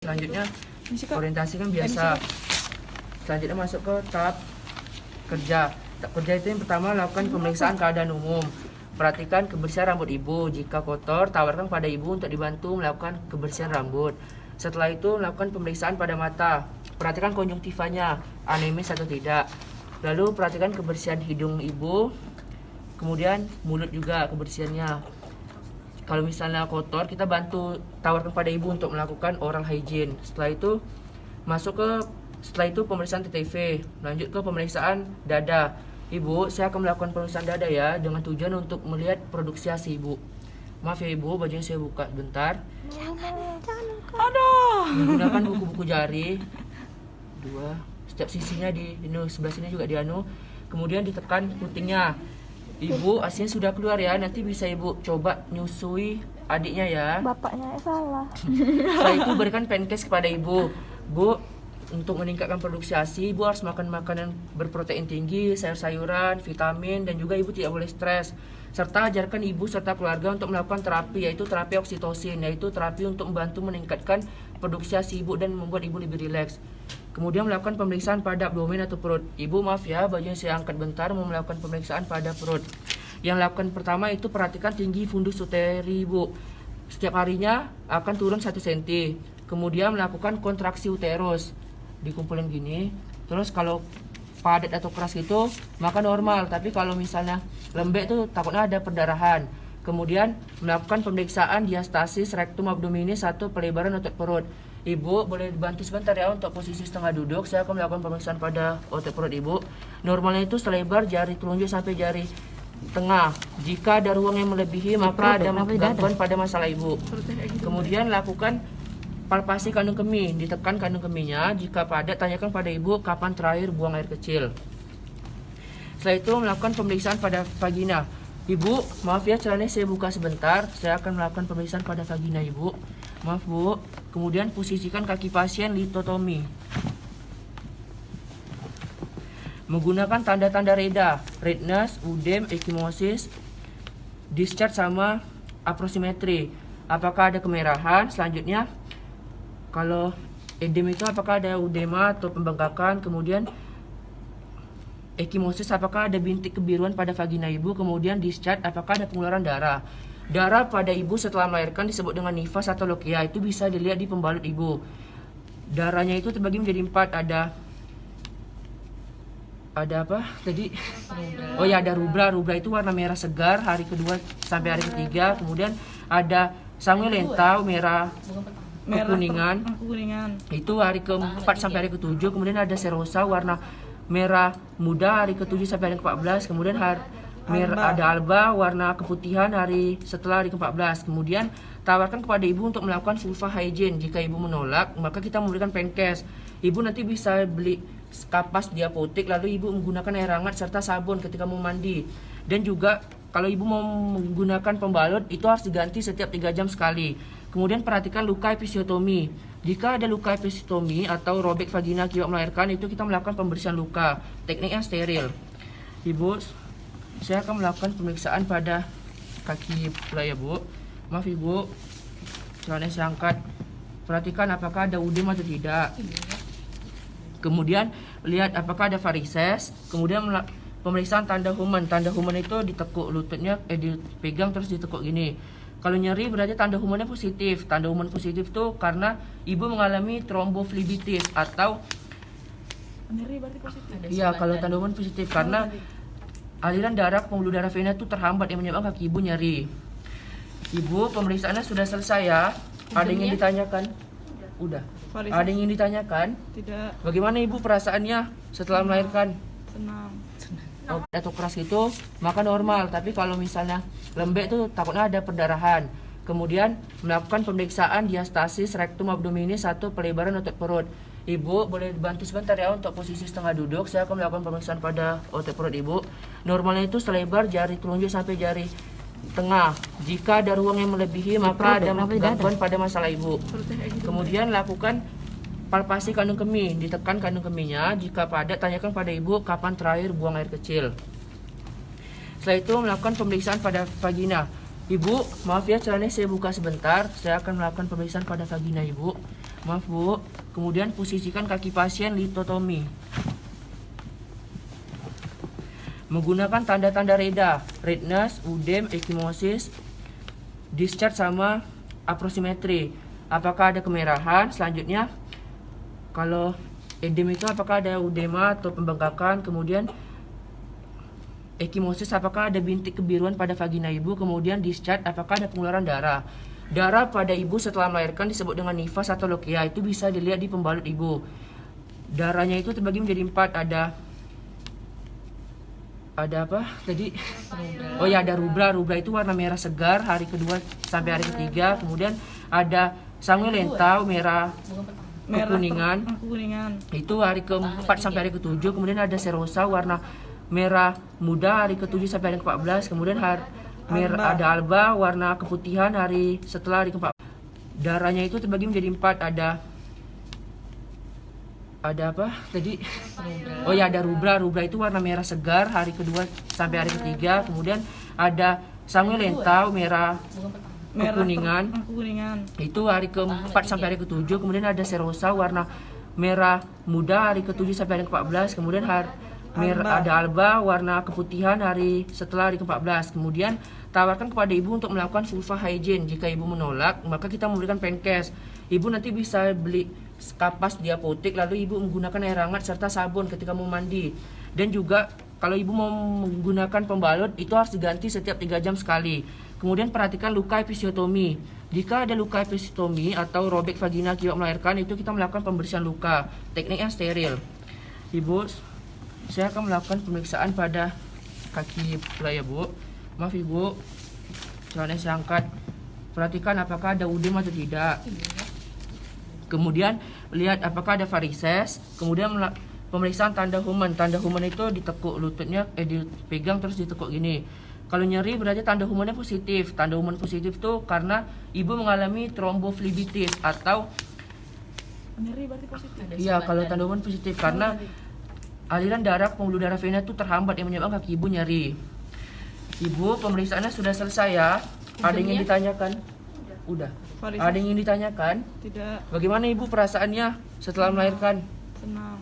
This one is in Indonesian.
Selanjutnya orientasi kan biasa. Selanjutnya masuk ke tahap kerja. Tahap kerja itu yang pertama lakukan pemeriksaan keadaan umum. Perhatikan kebersihan rambut ibu. Jika kotor, tawarkan pada ibu untuk dibantu melakukan kebersihan rambut. Setelah itu lakukan pemeriksaan pada mata. Perhatikan konjungtivanya, anemis atau tidak. Lalu perhatikan kebersihan hidung ibu. Kemudian mulut juga kebersihannya. Kalau misalnya kotor, kita bantu tawarkan pada ibu untuk melakukan oral hygiene. Setelah itu pemeriksaan TTV. Lanjut ke pemeriksaan dada. Ibu, saya akan melakukan pemeriksaan dada ya, dengan tujuan untuk melihat produksi ASI ibu. Maaf ya ibu, bajunya saya buka bentar. Jangan buka. Aduh. Menggunakan buku-buku jari. Dua. Setiap sisinya di sebelah sini juga kemudian ditekan putingnya. Ibu, ASINya sudah keluar ya. Nanti bisa ibu coba nyusui adiknya ya. Bapaknya salah. Setelah itu berikan pancake kepada ibu. Bu, untuk meningkatkan produksi ASI, ibu harus makan makanan berprotein tinggi, sayur-sayuran, vitamin, dan juga ibu tidak boleh stres. Serta ajarkan ibu serta keluarga untuk melakukan terapi, yaitu terapi oksitosin, yaitu terapi untuk membantu meningkatkan produksi ASI ibu dan membuat ibu lebih rileks. Kemudian melakukan pemeriksaan pada abdomen atau perut. Ibu maaf ya, bajunya saya angkat bentar, mau melakukan pemeriksaan pada perut. Yang lakukan pertama itu perhatikan tinggi fundus uteri ibu. Setiap harinya akan turun 1 cm. Kemudian melakukan kontraksi uterus. Dikumpulin gini. Terus kalau padat atau keras itu maka normal, tapi kalau misalnya lembek tuh takutnya ada perdarahan. Kemudian melakukan pemeriksaan diastasis rectum abdominis atau pelebaran otot perut. Ibu boleh dibantu sebentar ya untuk posisi setengah duduk. Saya akan melakukan pemeriksaan pada otot perut ibu. Normalnya itu selebar jari telunjuk sampai jari tengah. Jika ada ruang yang melebihi maka ada gangguan pada masalah ibu. Kemudian lakukan palpasi kandung kemih, ditekan kandung kemihnya. Jika padat, tanyakan pada ibu kapan terakhir buang air kecil. Setelah itu melakukan pemeriksaan pada vagina. Ibu, maaf ya celananya saya buka sebentar. Saya akan melakukan pemeriksaan pada vagina ibu. Maaf bu. Kemudian posisikan kaki pasien litotomi. Menggunakan tanda-tanda reda, redness, udem, ekimosis, discharge sama aprosimetri. Apakah ada kemerahan? Selanjutnya kalau edem itu apakah ada udema atau pembengkakan, kemudian ekimosis apakah ada bintik kebiruan pada vagina ibu, kemudian discharge apakah ada pengeluaran darah. Darah pada ibu setelah melahirkan disebut dengan nifas atau lokia, itu bisa dilihat di pembalut ibu. Darahnya itu terbagi menjadi 4, ada apa tadi? Oh ya, ada rubra. Rubra itu warna merah segar hari kedua sampai hari ketiga. Kemudian ada sanguinolenta merah kekuningan. Itu hari keempat sampai hari ketujuh. Kemudian ada serosa warna merah muda hari ke-7 sampai hari ke-14. Kemudian ada alba warna keputihan hari setelah hari ke-14. Kemudian tawarkan kepada ibu untuk melakukan vulva hygiene. Jika ibu menolak, maka kita memberikan pancake. Ibu nanti bisa beli kapas di apotek, lalu ibu menggunakan air hangat serta sabun ketika mau mandi. Dan juga kalau ibu mau menggunakan pembalut itu harus diganti setiap 3 jam sekali. Kemudian perhatikan luka episiotomi. Jika ada luka episiotomi atau robek vagina akibat melahirkan, itu kita melakukan pembersihan luka. Tekniknya steril. Ibu, saya akan melakukan pemeriksaan pada kaki pula ya bu. Maaf ibu, celananya saya angkat. Perhatikan apakah ada udem atau tidak. Kemudian lihat apakah ada varises. Kemudian pemeriksaan tanda human. Tanda human itu ditekuk lututnya, dipegang terus ditekuk gini. Kalau nyeri berarti tanda humannya positif. Tanda human positif tuh karena ibu mengalami tromboflebitis atau Nyeri berarti positif. iya, kalau tanda human positif karena aliran darah pembuluh darah vena itu terhambat yang menyebabkan kaki ibu nyeri. Ibu, pemeriksaannya sudah selesai ya. Ada yang ingin ditanyakan? Udah. Ada yang ingin ditanyakan? Tidak. Bagaimana ibu perasaannya setelah melahirkan? Senang. Atau keras itu maka normal, tapi kalau misalnya lembek tuh takutnya ada perdarahan. Kemudian melakukan pemeriksaan diastasis rectum abdominis atau pelebaran otot perut. Ibu boleh dibantu sebentar ya untuk posisi setengah duduk. Saya akan melakukan pemeriksaan pada otot perut ibu. Normalnya itu selebar jari telunjuk sampai jari tengah. Jika ada ruang yang melebihi maka ada gangguan pada masalah ibu. Kemudian lakukan palpasi kandung kemih, ditekan kandung kemihnya. Jika padat, tanyakan pada ibu kapan terakhir buang air kecil. Setelah itu melakukan pemeriksaan pada vagina. Ibu, maaf ya celananya saya buka sebentar. Saya akan melakukan pemeriksaan pada vagina ibu. Maaf Bu. Kemudian posisikan kaki pasien litotomi. Menggunakan tanda-tanda reda, redness, udem, ekimosis, discharge sama aprosimetri. Apakah ada kemerahan? Selanjutnya, kalau edem itu apakah ada udema atau pembengkakan? Kemudian ekimosis apakah ada bintik kebiruan pada vagina ibu? Kemudian discharge apakah ada pengeluaran darah? Darah pada ibu setelah melahirkan disebut dengan nifas atau lokia. Itu bisa dilihat di pembalut ibu. Darahnya itu terbagi menjadi 4. Ada apa tadi? Oh ya, ada rubra. Rubra itu warna merah segar hari kedua sampai hari ketiga. Kemudian ada sanguinolenta merah kekuningan. Itu hari keempat sampai hari ketujuh. Kemudian ada serosa warna merah muda hari ke-7 sampai hari ke-14. Kemudian ada alba warna keputihan hari setelah hari ke-14. Darahnya itu terbagi menjadi 4. Ada apa tadi? Oh ya, ada rubra. Rubra itu warna merah segar hari kedua sampai hari ketiga. Kemudian ada sanguinolenta merah kekuningan. Itu hari keempat sampai hari ke-7. Kemudian ada serosa warna merah muda hari ke-7 sampai hari ke-14. Kemudian ada alba warna keputihan hari setelah hari ke-14. Kemudian tawarkan kepada ibu untuk melakukan vulva hygiene. Jika ibu menolak, maka kita memberikan pancase. Ibu nanti bisa beli kapas di apotek, lalu ibu menggunakan air hangat serta sabun ketika mau mandi. Dan juga kalau ibu mau menggunakan pembalut, itu harus diganti setiap 3 jam sekali. Kemudian perhatikan luka episiotomi. Jika ada luka episiotomi atau robek vagina akibat melahirkan, itu kita melakukan pembersihan luka. Tekniknya steril. Ibu, saya akan melakukan pemeriksaan pada kaki pula ya Bu. Maaf Ibu, celananya saya angkat. Perhatikan apakah ada udem atau tidak. Kemudian lihat apakah ada varises. Kemudian pemeriksaan tanda human. Tanda human itu ditekuk lututnya, dipegang terus ditekuk gini. Kalau nyeri berarti tanda humannya positif. Tanda human positif tuh karena ibu mengalami tromboflebitis atau Nyeri berarti positif. iya, kalau tanda human positif karena aliran darah ke pembuluh darah vena itu terhambat yang menyebabkan kaki ibu nyeri. Ibu, pemeriksaannya sudah selesai ya. Ada yang ingin ditanyakan? Udah. Ada yang ingin ditanyakan? Tidak. Bagaimana ibu perasaannya setelah melahirkan? Senang.